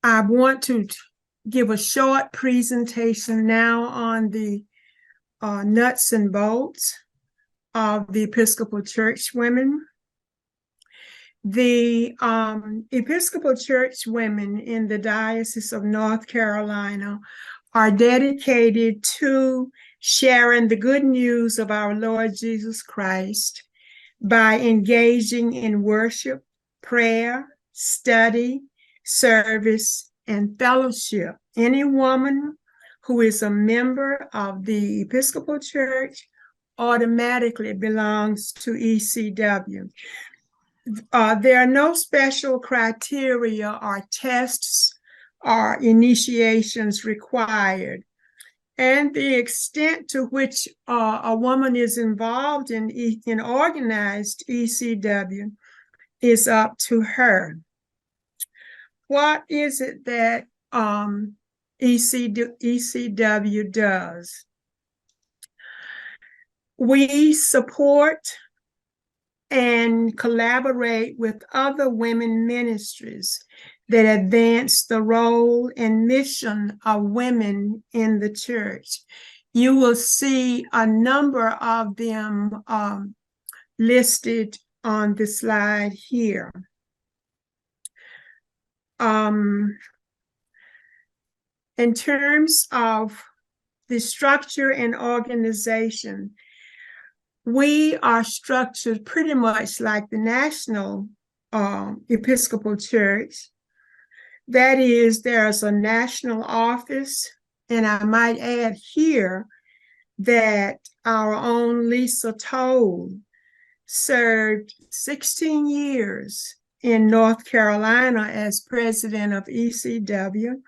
I want to give a short presentation now on the nuts and bolts of the Episcopal Church women. The Episcopal Church women in the Diocese of North Carolina are dedicated to sharing the good news of our Lord Jesus Christ by engaging in worship, prayer, study, service, and fellowship. Any woman who is a member of the Episcopal Church automatically belongs to ECW. There are no special criteria or tests or initiations required. And the extent to which a woman is involved in organized ECW is up to her. What is it that ECW does? We support and collaborate with other women ministries that advance the role and mission of women in the church. You will see a number of them listed on the slide here. In terms of the structure and organization, we are structured pretty much like the National Episcopal Church. That is, there's a national office, and I might add here that our own Lisa Toll served 16 years in North Carolina as president of ECW,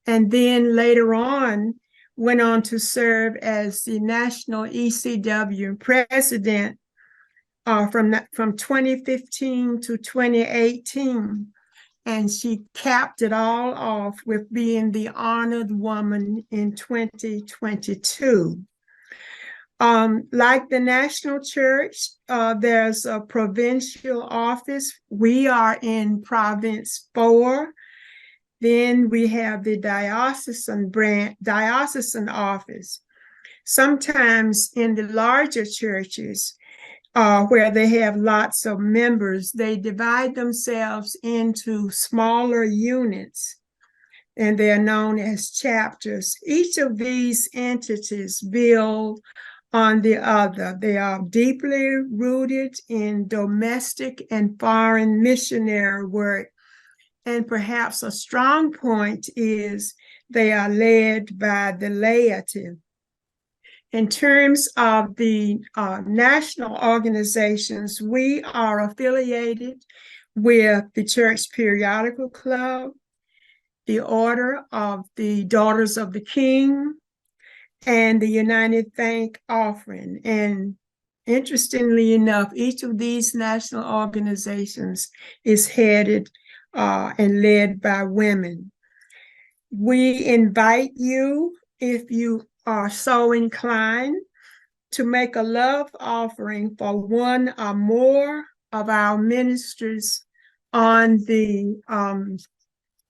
and then later on went on to serve as the national ECW president from 2015 to 2018. And she capped it all off with being the honored woman in 2022. Like the National Church, there's a provincial office. We are in Province 4. Then we have the diocesan office. Sometimes in the larger churches, where they have lots of members, they divide themselves into smaller units, and they are known as chapters. Each of these entities build on the other. They are deeply rooted in domestic and foreign missionary work. And perhaps a strong point is they are led by the laity. In terms of the national organizations, we are affiliated with the Church Periodical Club, the Order of the Daughters of the King, and the United Thank Offering. And interestingly enough, each of these national organizations is headed and led by women. We invite you, if you are so inclined, to make a love offering for one or more of our ministries on the,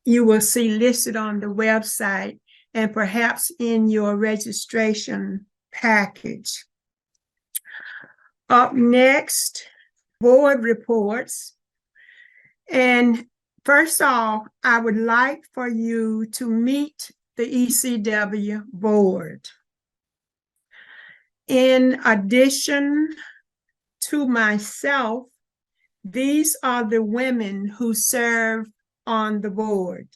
you will see listed on the website and perhaps in your registration package. Up next, board reports. And first off, I would like for you to meet the ECW board. In addition to myself, these are the women who serve on the board.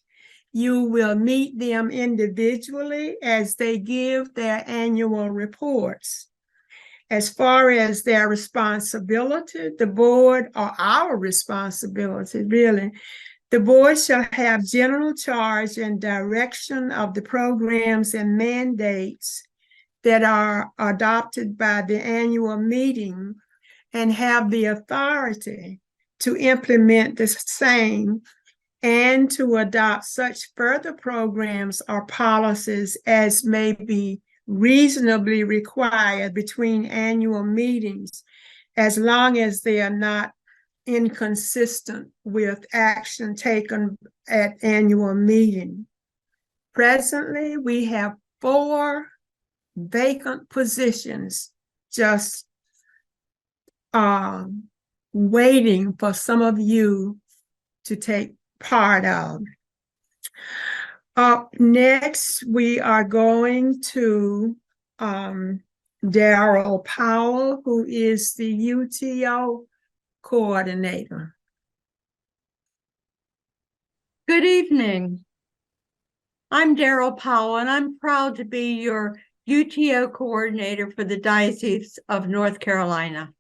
You will meet them individually as they give their annual reports. As far as their responsibility, the board, or our responsibility really, the board shall have general charge and direction of the programs and mandates that are adopted by the annual meeting and have the authority to implement the same and to adopt such further programs or policies as may be reasonably required between annual meetings, as long as they are not inconsistent with action taken at annual meeting. Presently, we have 4 vacant positions just waiting for some of you to take part of. Up next, we are going to Daryl Powell, who is the UTO coordinator. Good evening. I'm Daryl Powell, and I'm proud to be your UTO coordinator for the Diocese of North Carolina.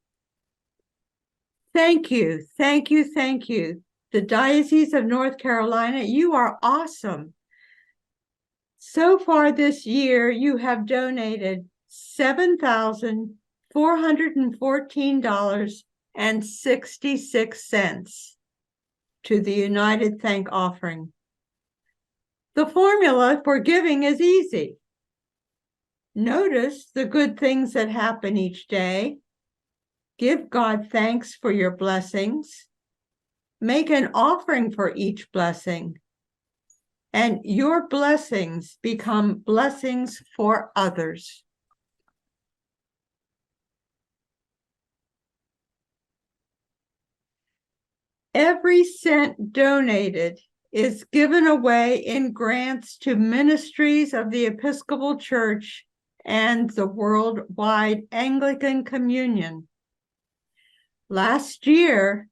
Thank you, thank you, thank you. The Diocese of North Carolina, you are awesome. So far this year, you have donated $7,414.66 to the United Thank Offering. The formula for giving is easy. Notice the good things that happen each day. Give God thanks for your blessings. Make an offering for each blessing. And your blessings become blessings for others. Every cent donated is given away in grants to ministries of the Episcopal Church and the Worldwide Anglican Communion. Last year,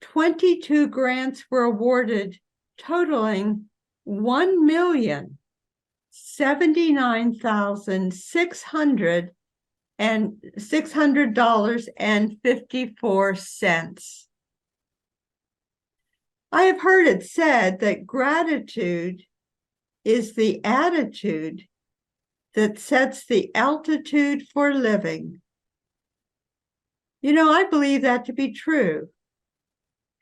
22 grants were awarded, totaling $1,079,600.54. I have heard it said that gratitude is the attitude that sets the altitude for living. You know, I believe that to be true.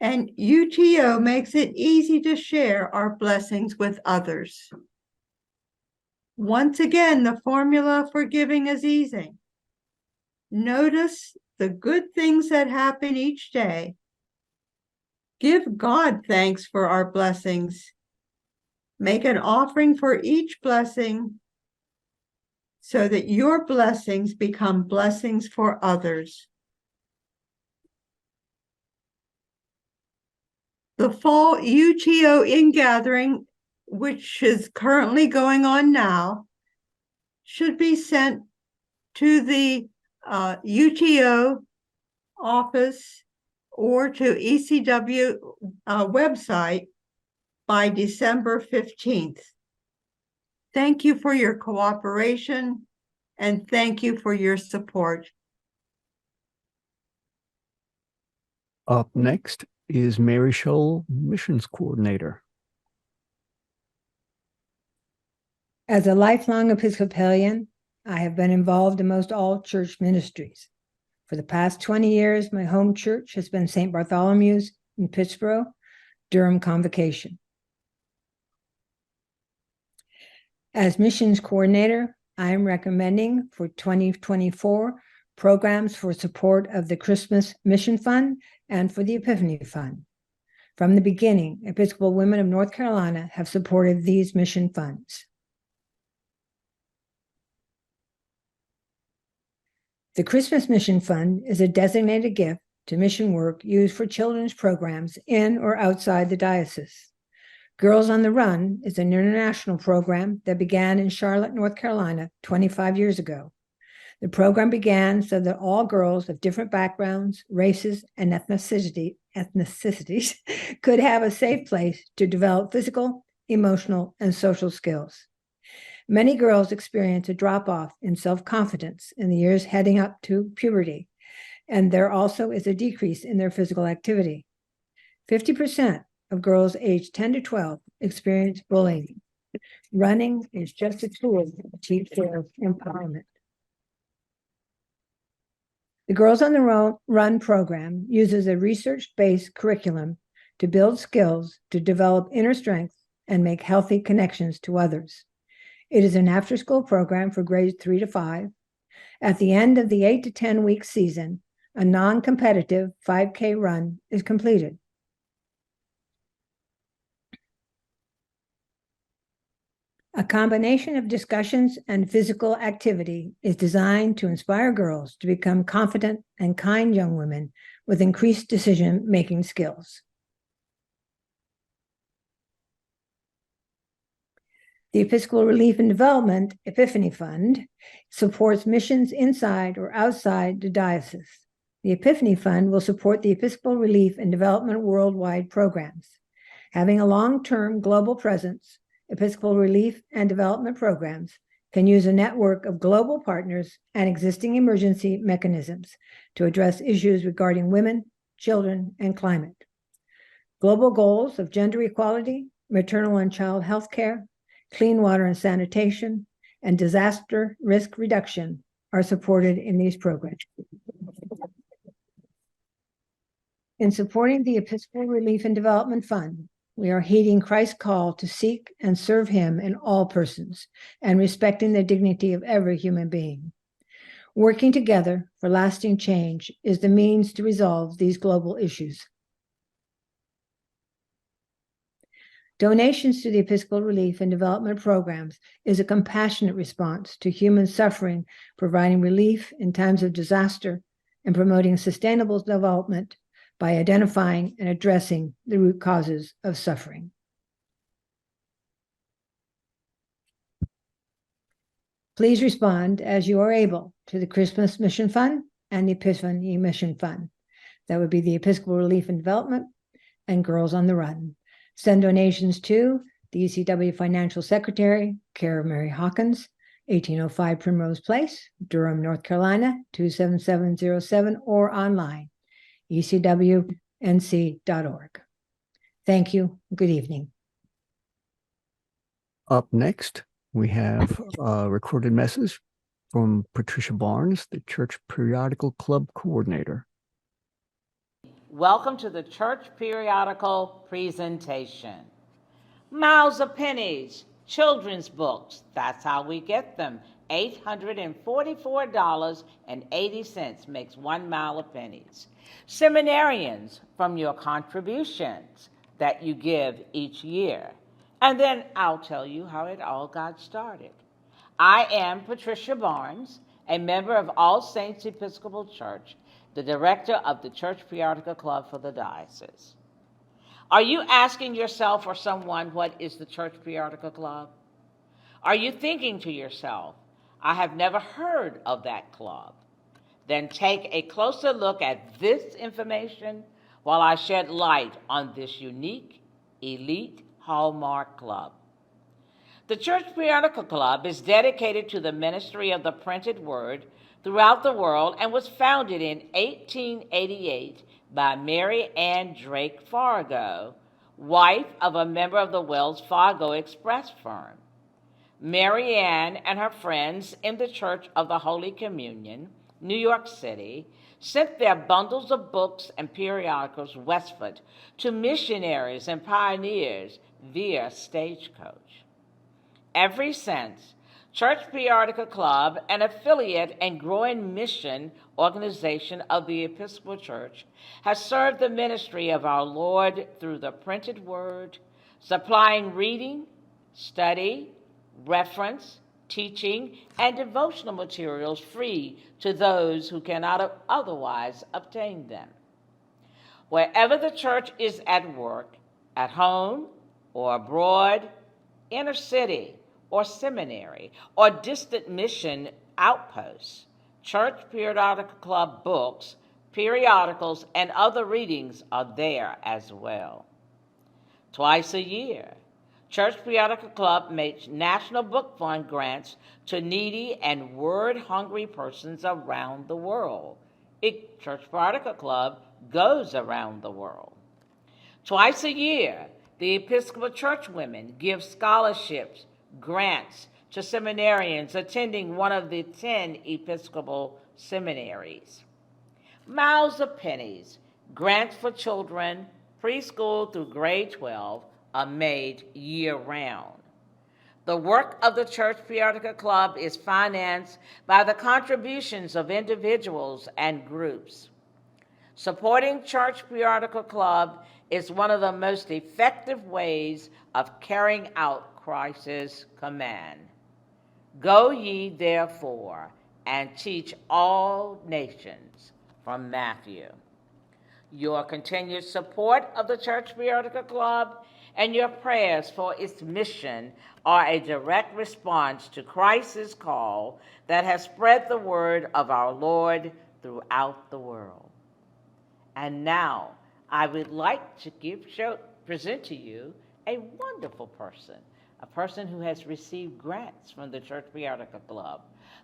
And UTO makes it easy to share our blessings with others. Once again, the formula for giving is easy. Notice the good things that happen each day. Give God thanks for our blessings. Make an offering for each blessing so that your blessings become blessings for others. The fall UTO ingathering, which is currently going on now, should be sent to the UTO office or to ECW website by December 15th. Thank you for your cooperation and thank you for your support. Up next is Mary Scholl, Missions Coordinator. As a lifelong Episcopalian, I have been involved in most all church ministries. For the past 20 years, my home church has been St. Bartholomew's in Pittsburgh, Durham Convocation. As missions coordinator, I am recommending for 2024 programs for support of the Christmas Mission Fund and for the Epiphany Fund. From the beginning, Episcopal Women of North Carolina have supported these mission funds. The Christmas Mission Fund is a designated gift to mission work used for children's programs in or outside the diocese. Girls on the Run is an international program that began in Charlotte, North Carolina 25 years ago. The program began so that all girls of different backgrounds, races, and ethnicities could have a safe place to develop physical, emotional, and social skills. Many girls experience a drop-off in self-confidence in the years heading up to puberty, and there also is a decrease in their physical activity. 50% of girls aged 10 to 12 experience bullying. Running is just a tool to achieve their empowerment. The Girls on the Run program uses a research-based curriculum to build skills, to develop inner strength, and make healthy connections to others. It is an after-school program for grades 3 to 5. At the end of the 8 to 10 week season, a non-competitive 5K run is completed. A combination of discussions and physical activity is designed to inspire girls to become confident and kind young women with increased decision-making skills. The Episcopal Relief and Development Epiphany Fund supports missions inside or outside the diocese. The Epiphany Fund will support the Episcopal Relief and Development worldwide programs. Having a long-term global presence, Episcopal Relief and Development programs can use a network of global partners and existing emergency mechanisms to address issues regarding women, children, and climate. Global goals of gender equality, maternal and child health care, clean water and sanitation, and disaster risk reduction are supported in these programs. In supporting the Episcopal Relief and Development Fund, we are heeding Christ's call to seek and serve him in all persons and respecting the dignity of every human being. Working together for lasting change is the means to resolve these global issues. Donations to the Episcopal Relief and Development programs is a compassionate response to human suffering, providing relief in times of disaster and promoting sustainable development by identifying and addressing the root causes of suffering. Please respond as you are able to the Christmas Mission Fund and the Epiphany Mission Fund. That would be the Episcopal Relief and Development and Girls on the Run. Send donations to the ECW Financial Secretary, care of Mary Hawkins, 1805 Primrose Place, Durham, North Carolina, 27707, or online, ecwnc.org. Thank you. Good evening. Up next, we have a recorded message from Patricia Barnes, the Church Periodical Club Coordinator. Welcome to the Church Periodical presentation. Miles of pennies, children's books, that's how we get them. $844.80 makes 1 mile of pennies. Seminarians from your contributions that you give each year. And then I'll tell you how it all got started. I am Patricia Barnes, a member of All Saints Episcopal Church, the director of the Church Periodical Club for the diocese. Are you asking yourself or someone, what is the Church Periodical Club? Are you thinking to yourself, I have never heard of that club? Then take a closer look at this information while I shed light on this unique, elite hallmark club. The Church Periodical Club is dedicated to the ministry of the printed word throughout the world and was founded in 1888 by Mary Ann Drake Fargo, wife of a member of the Wells Fargo Express firm. Mary Ann and her friends in the Church of the Holy Communion, New York City, sent their bundles of books and periodicals westward to missionaries and pioneers via stagecoach. Ever since, Church Periodical Club, an affiliate and growing mission organization of the Episcopal Church, has served the ministry of our Lord through the printed word, supplying reading, study, reference, teaching, and devotional materials free to those who cannot otherwise obtain them. Wherever the church is at work, at home or abroad, inner city, or seminary, or distant mission outposts, Church Periodical Club books, periodicals, and other readings are there as well. Twice a year, Church Periodical Club makes National Book Fund grants to needy and word-hungry persons around the world. Church Periodical Club goes around the world. Twice a year, the Episcopal Church women give scholarships, grants to seminarians attending one of the 10 Episcopal seminaries. Miles of pennies, grants for children, preschool through grade 12, are made year-round. The work of the Church Periodical Club is financed by the contributions of individuals and groups. Supporting Church Periodical Club is one of the most effective ways of carrying out Christ's command. Go ye therefore and teach all nations, from Matthew. Your continued support of the Church Periodical Club and your prayers for its mission are a direct response to Christ's call that has spread the word of our Lord throughout the world. And now, I would like to present to you a wonderful person, a person who has received grants from the Church Periodical Club,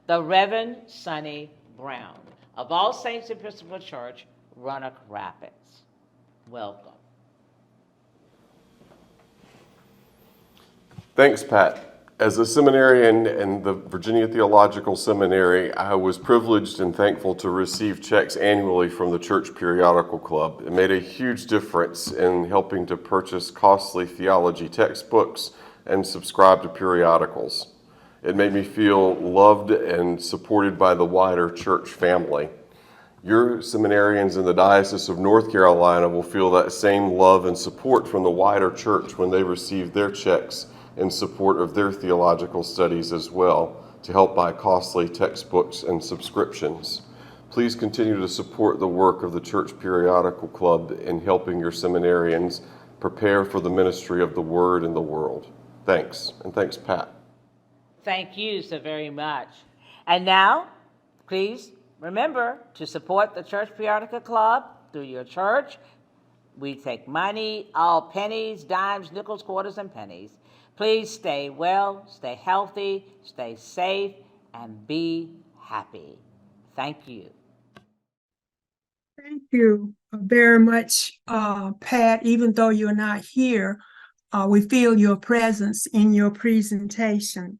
the Reverend Sonny Brown of All Saints Episcopal Church, Roanoke Rapids. Welcome. Thanks, Pat. As a seminarian in the Virginia Theological Seminary, I was privileged and thankful to receive checks annually from the Church Periodical Club. It made a huge difference in helping to purchase costly theology textbooks and subscribe to periodicals. It made me feel loved and supported by the wider church family. Your seminarians in the Diocese of North Carolina will feel that same love and support from the wider church when they receive their checks in support of their theological studies as well, to help buy costly textbooks and subscriptions. Please continue to support the work of the Church Periodical Club in helping your seminarians prepare for the ministry of the Word in the world. Thanks, and thanks, Pat. Thank you so very much. And now, please remember to support the Church Periodical Club through your church. We take money, all pennies, dimes, nickels, quarters, and pennies. Please stay well, stay healthy, stay safe, and be happy. Thank you. Thank you very much, Pat. Even though you're not here, we feel your presence in your presentation.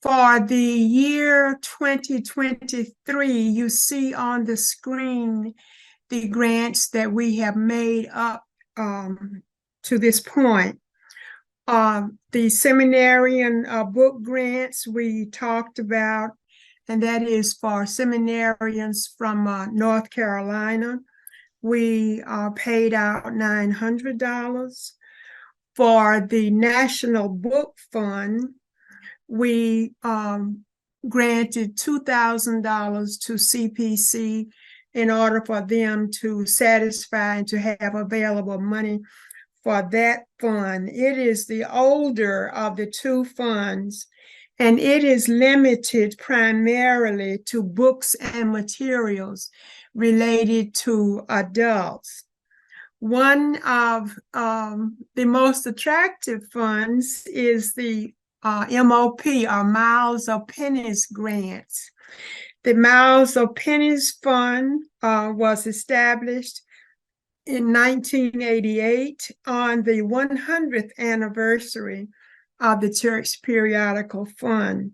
For the year 2023, you see on the screen the grants that we have made up to this point. The seminarian book grants we talked about, and that is for seminarians from North Carolina. We paid out $900. For the National Book Fund, we granted $2,000 to CPC in order for them to satisfy and to have available money for that fund. It is the older of the two funds, and it is limited primarily to books and materials related to adults. One of the most attractive funds is the MOP, or Miles of Pennies grants. The Miles of Pennies Fund was established in 1988 on the 100th anniversary of the Church Periodical Fund.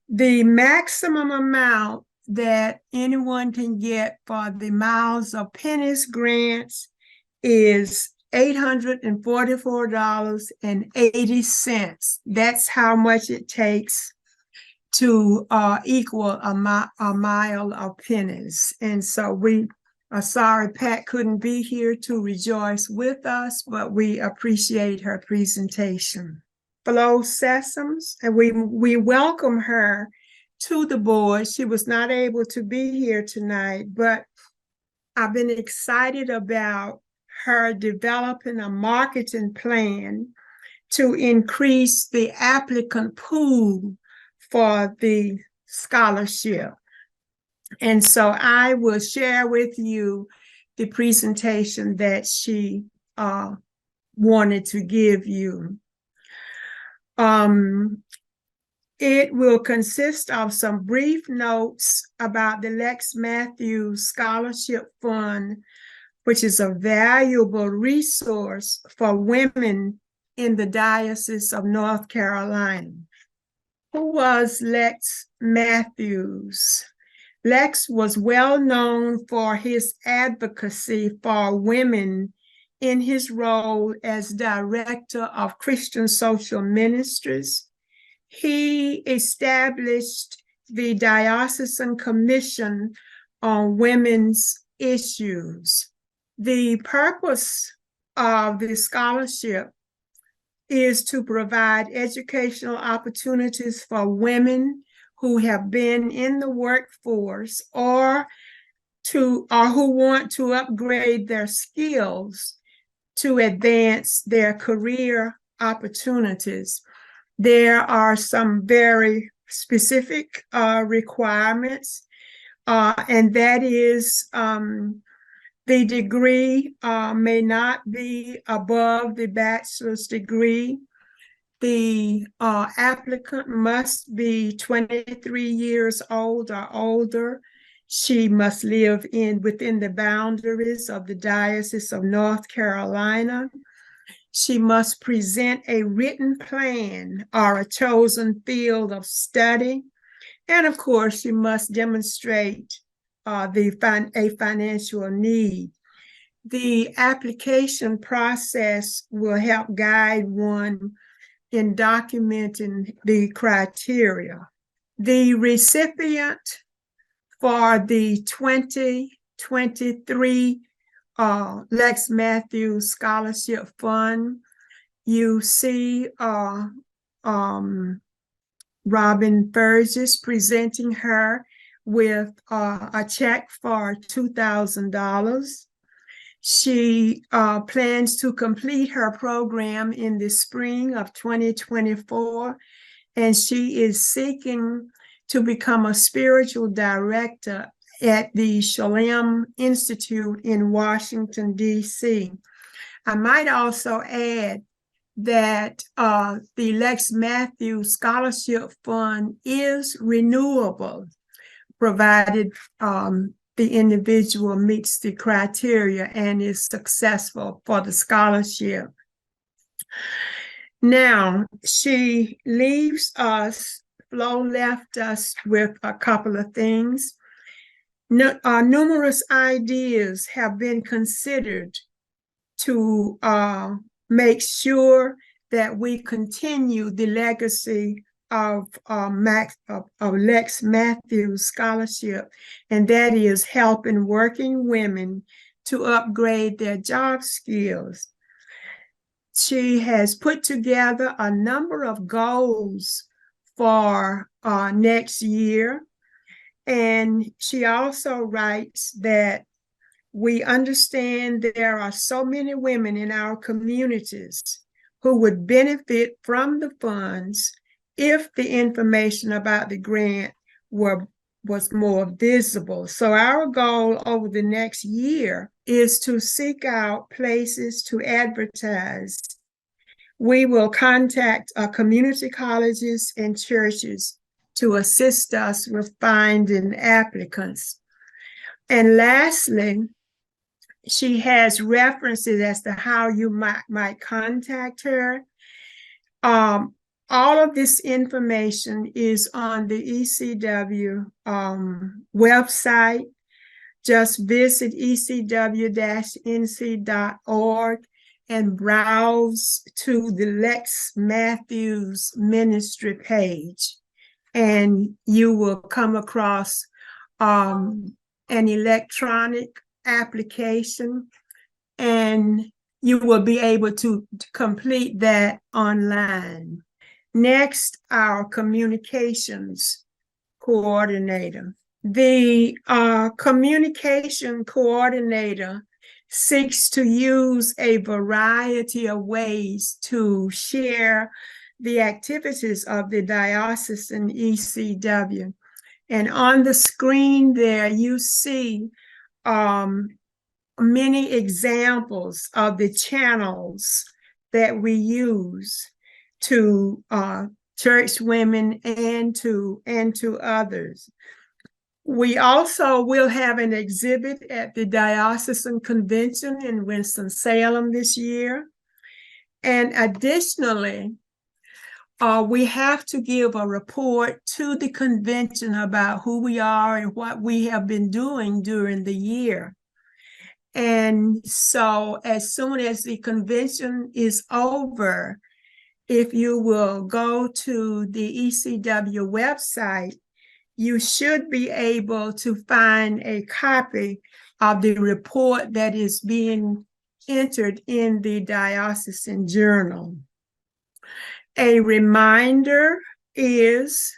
The maximum amount that anyone can get for the Miles of Pennies grants is $844.80. That's how much it takes to equal a mile of pennies. And so we are sorry Pat couldn't be here to rejoice with us, but we appreciate her presentation. Flo Sessoms, and we welcome her to the board. She was not able to be here tonight, but I've been excited about her developing a marketing plan to increase the applicant pool for the scholarship. And so I will share with you the presentation that she wanted to give you. It will consist of some brief notes about the Lex Matthews Scholarship Fund, which is a valuable resource for women in the Diocese of North Carolina. Who was Lex Matthews? Lex was well known for his advocacy for women in his role as Director of Christian Social Ministries. He established the Diocesan Commission on Women's issues. The purpose of the scholarship is to provide educational opportunities for women who have been in the workforce or who want to upgrade their skills to advance their career opportunities. There are some very specific requirements, and that is the degree may not be above the bachelor's degree. The applicant must be 23 years old or older. She must live within the boundaries of the Diocese of North Carolina. She must present a written plan or a chosen field of study. And of course, she must demonstrate a financial need. The application process will help guide one in documenting the criteria. The recipient for the 2023 Lex Matthews Scholarship Fund, you see Robin Burgess presenting her with a check for $2,000. She plans to complete her program in the spring of 2024, and she is seeking to become a spiritual director at the Shalem Institute in Washington, D.C. I might also add that the Lex Matthews Scholarship Fund is renewable, provided the individual meets the criteria and is successful for the scholarship. Now, Flo left us with a couple of things. Numerous ideas have been considered to make sure that we continue the legacy of Lex Matthews Scholarship, and that is helping working women to upgrade their job skills. She has put together a number of goals for next year, and she also writes that we understand there are so many women in our communities who would benefit from the funds if the information about the grant was more visible. So our goal over the next year is to seek out places to advertise. We will contact community colleges and churches to assist us with finding applicants. And lastly, she has references as to how you might contact her. All of this information is on the ECW website. Just visit ecw-nc.org and browse to the Lex Matthews Ministry page, and you will come across an electronic application, and you will be able to complete that online. Next, our communications coordinator. The communication coordinator seeks to use a variety of ways to share the activities of the diocesan ECW. And on the screen there, you see many examples of the channels that we use to church women and to others. We also will have an exhibit at the Diocesan Convention in Winston-Salem this year. And additionally, we have to give a report to the convention about who we are and what we have been doing during the year. And so as soon as the convention is over, if you will go to the ECW website, you should be able to find a copy of the report that is being entered in the diocesan journal. A reminder is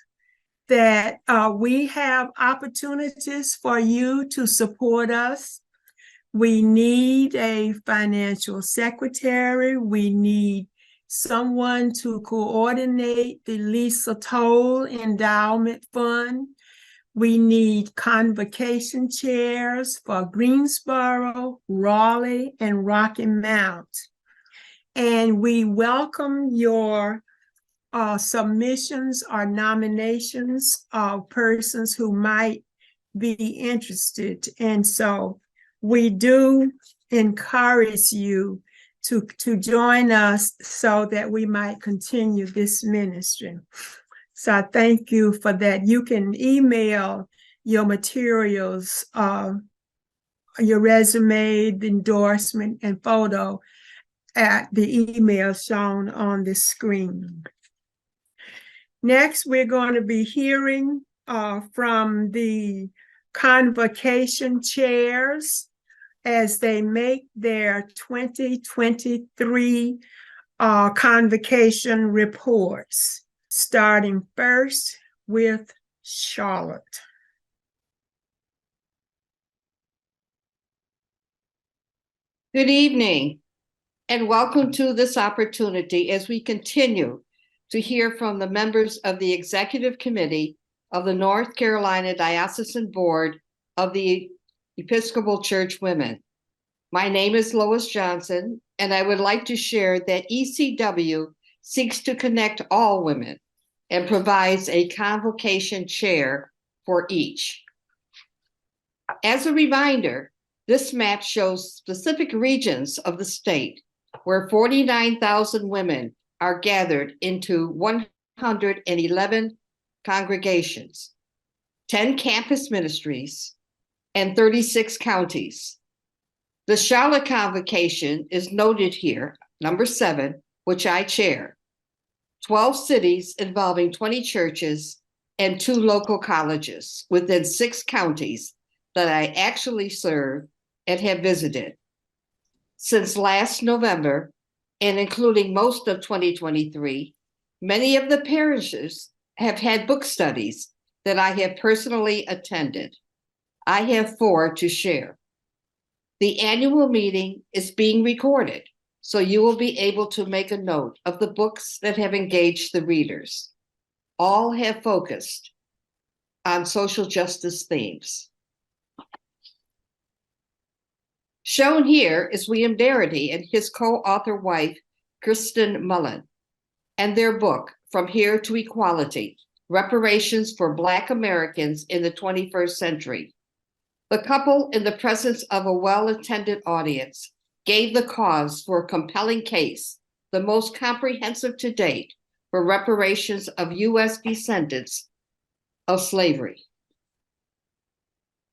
that we have opportunities for you to support us. We need a financial secretary. We need someone to coordinate the Lisa Toll Endowment Fund. We need convocation chairs for Greensboro, Raleigh, and Rocky Mount. And we welcome your submissions or nominations of persons who might be interested. And so we do encourage you to join us so that we might continue this ministry. So I thank you for that. You can email your materials, your resume, the endorsement, and photo at the email shown on the screen. Next, we're going to be hearing from the convocation chairs as they make their 2023 convocation reports, starting first with Charlotte. Good evening, and welcome to this opportunity as we continue to hear from the members of the Executive Committee of the North Carolina Diocesan Board of the Episcopal Church Women. My name is Lois Johnson, and I would like to share that ECW seeks to connect all women and provides a convocation chair for each. As a reminder, this map shows specific regions of the state where 49,000 women are gathered into 111 congregations, 10 campus ministries, and 36 counties. The Charlotte Convocation is noted here, number 7, which I chair. 12 cities involving 20 churches and 2 local colleges within 6 counties that I actually serve and have visited. Since last November, and including most of 2023, many of the parishes have had book studies that I have personally attended. I have 4 to share. The annual meeting is being recorded, so you will be able to make a note of the books that have engaged the readers. All have focused on social justice themes. Shown here is William Darity and his co-author wife, Kristen Mullen, and their book, From Here to Equality, Reparations for Black Americans in the 21st Century. The couple, in the presence of a well-attended audience, gave the cause for a compelling case, the most comprehensive to date, for reparations of U.S. descendants of slavery.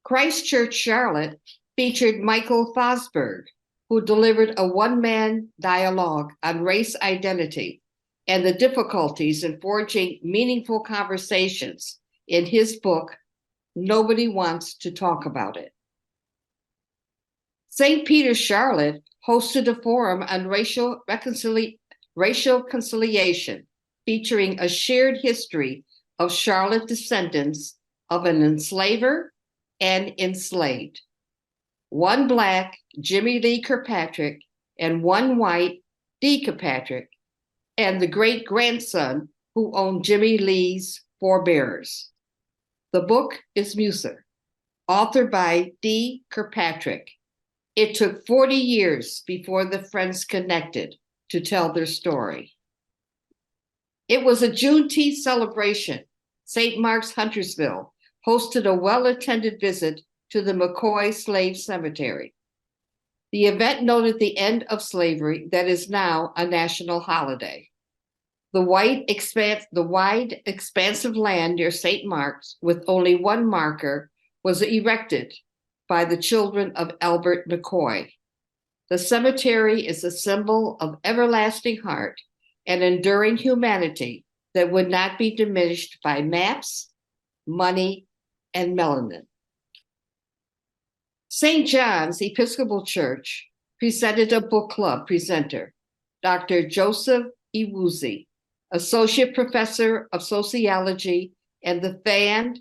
Christ Church Charlotte featured Michael Fosberg, who delivered a one-man dialogue on race identity and the difficulties in forging meaningful conversations in his book, Nobody Wants to Talk About It. St. Peter's Charlotte hosted a forum on racial conciliation, featuring a shared history of Charlotte descendants of an enslaver and enslaved. 1 Black, Jimmy Lee Kirkpatrick, and 1 white, Dee Kirkpatrick, and the great-grandson who owned Jimmy Lee's forebearers. The book is Muser, authored by Dee Kirkpatrick. It took 40 years before the friends connected to tell their story. It was a Juneteenth celebration. St. Mark's Huntersville hosted a well-attended visit to the McCoy Slave Cemetery. The event noted the end of slavery that is now a national holiday. The wide, expansive land near St. Mark's, with only 1 marker, was erected by the children of Albert McCoy. The cemetery is a symbol of everlasting heart and enduring humanity that would not be diminished by maps, money, and melanin. St. John's Episcopal Church presented a book club presenter, Dr. Joseph Iwuzi, Associate Professor of Sociology and the Fan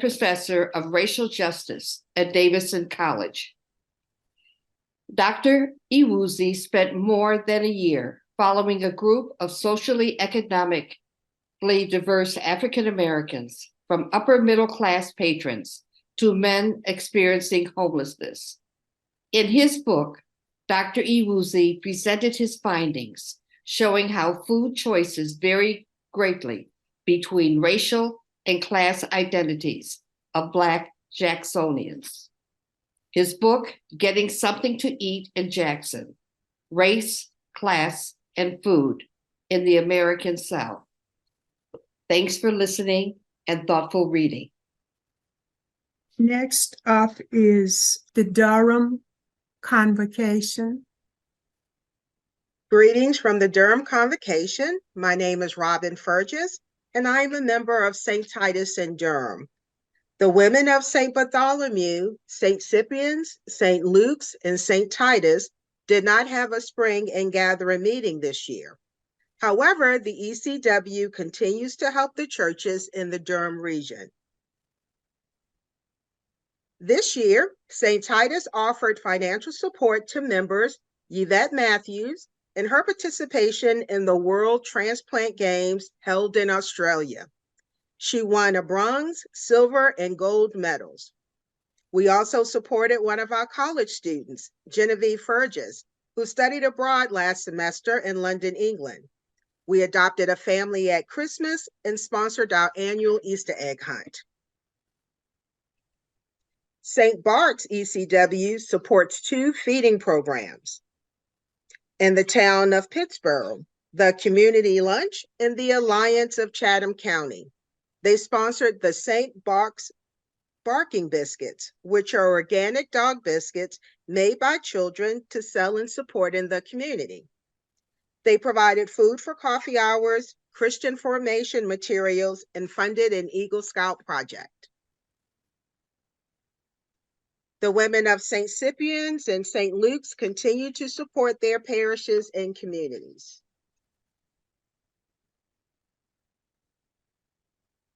Professor of Racial Justice at Davidson College. Dr. Iwuzi spent more than a year following a group of socially economically diverse African Americans, from upper middle class patrons to men experiencing homelessness. In his book, Dr. Iwuzi presented his findings, showing how food choices vary greatly between racial and class identities of Black Jacksonians. His book, Getting Something to Eat in Jackson: Race, Class, and Food in the American South. Thanks for listening and thoughtful reading. Next up is the Durham Convocation. Greetings from the Durham Convocation. My name is Robin Fergus, and I am a member of St. Titus in Durham. The women of St. Bartholomew, St. Cyprian's, St. Luke's, and St. Titus did not have a spring and gathering meeting this year. However, the ECW continues to help the churches in the Durham region. This year, St. Titus offered financial support to members Yvette Matthews in her participation in the World Transplant Games held in Australia. She won a bronze, silver, and gold medals. We also supported one of our college students, Genevieve Fergus, who studied abroad last semester in London, England. We adopted a family at Christmas and sponsored our annual Easter egg hunt. St. Bart's ECW supports 2 feeding programs in the town of Pittsburgh, the Community Lunch and the Alliance of Chatham County. They sponsored the St. Bart's Barking Biscuits, which are organic dog biscuits made by children to sell and support in the community. They provided food for coffee hours, Christian formation materials, and funded an Eagle Scout project. The women of St. Cyprian's and St. Luke's continue to support their parishes and communities.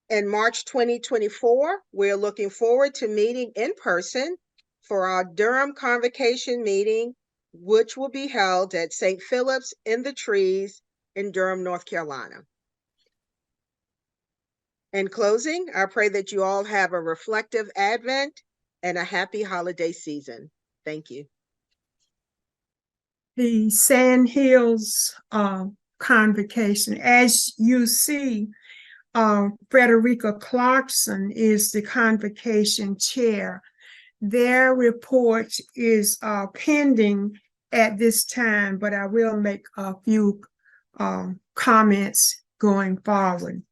In March 2024, we're looking forward to meeting in person for our Durham Convocation meeting, which will be held at St. Philip's in the Trees in Durham, North Carolina. In closing, I pray that you all have a reflective Advent and a happy holiday season. Thank you. The Sand Hills Convocation. As you see, Frederica Clarkson is the convocation chair. Their report is pending at this time, but I will make a few comments going forward.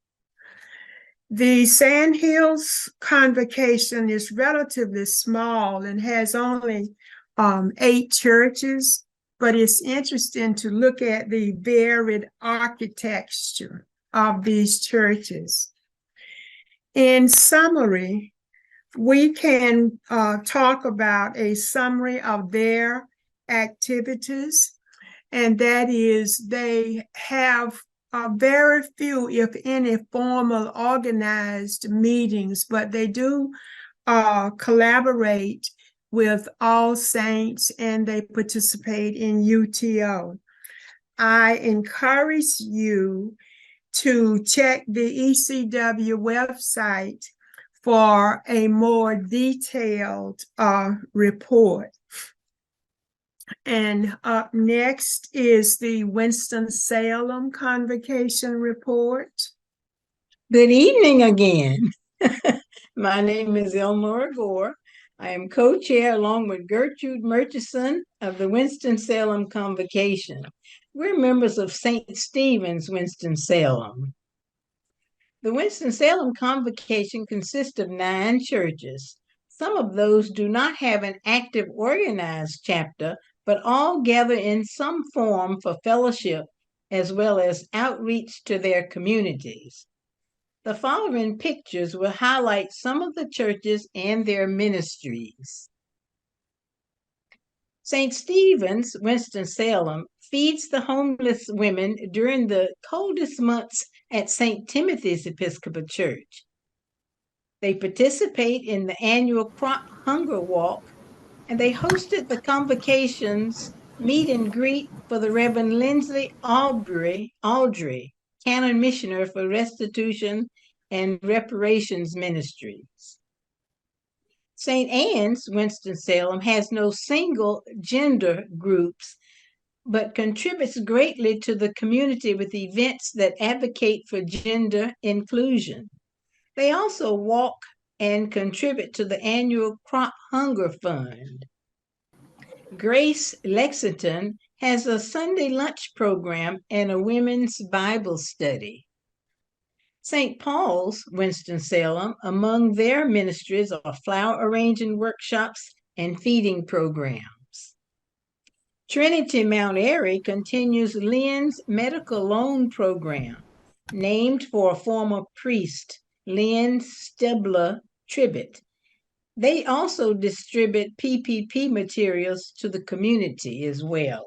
The Sand Hills Convocation is relatively small and has only 8 churches, but it's interesting to look at the varied architecture of these churches. In summary, we can talk about a summary of their activities, and that is they have very few, if any, formal organized meetings, but they do collaborate with All Saints and they participate in UTO. I encourage you to check the ECW website for a more detailed report. And up next is the Winston-Salem Convocation Report. Good evening again. My name is Elmore Gore. I am co-chair along with Gertrude Murchison of the Winston-Salem Convocation. We're members of St. Stephen's Winston-Salem. The Winston-Salem Convocation consists of 9 churches. Some of those do not have an active organized chapter, but all gather in some form for fellowship as well as outreach to their communities. The following pictures will highlight some of the churches and their ministries. St. Stephen's, Winston-Salem, feeds the homeless women during the coldest months at St. Timothy's Episcopal Church. They participate in the annual Crop Hunger Walk, and they hosted the convocations meet and greet for the Reverend Lindsley Aldry, canon missioner for restitution and reparations ministries. St. Anne's, Winston-Salem, has no single gender groups, but contributes greatly to the community with events that advocate for gender inclusion. They also walk and contribute to the annual Crop Hunger Fund. Grace Lexington has a Sunday lunch program and a women's Bible study. St. Paul's, Winston-Salem, among their ministries are flower arranging workshops and feeding programs. Trinity Mount Airy continues Lynn's medical loan program, named for a former priest, Lynn Stibler Tribbett. They also distribute PPP materials to the community as well.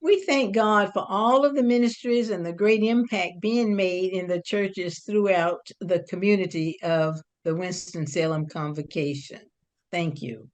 We thank God for all of the ministries and the great impact being made in the churches throughout the community of the Winston-Salem Convocation. Thank you.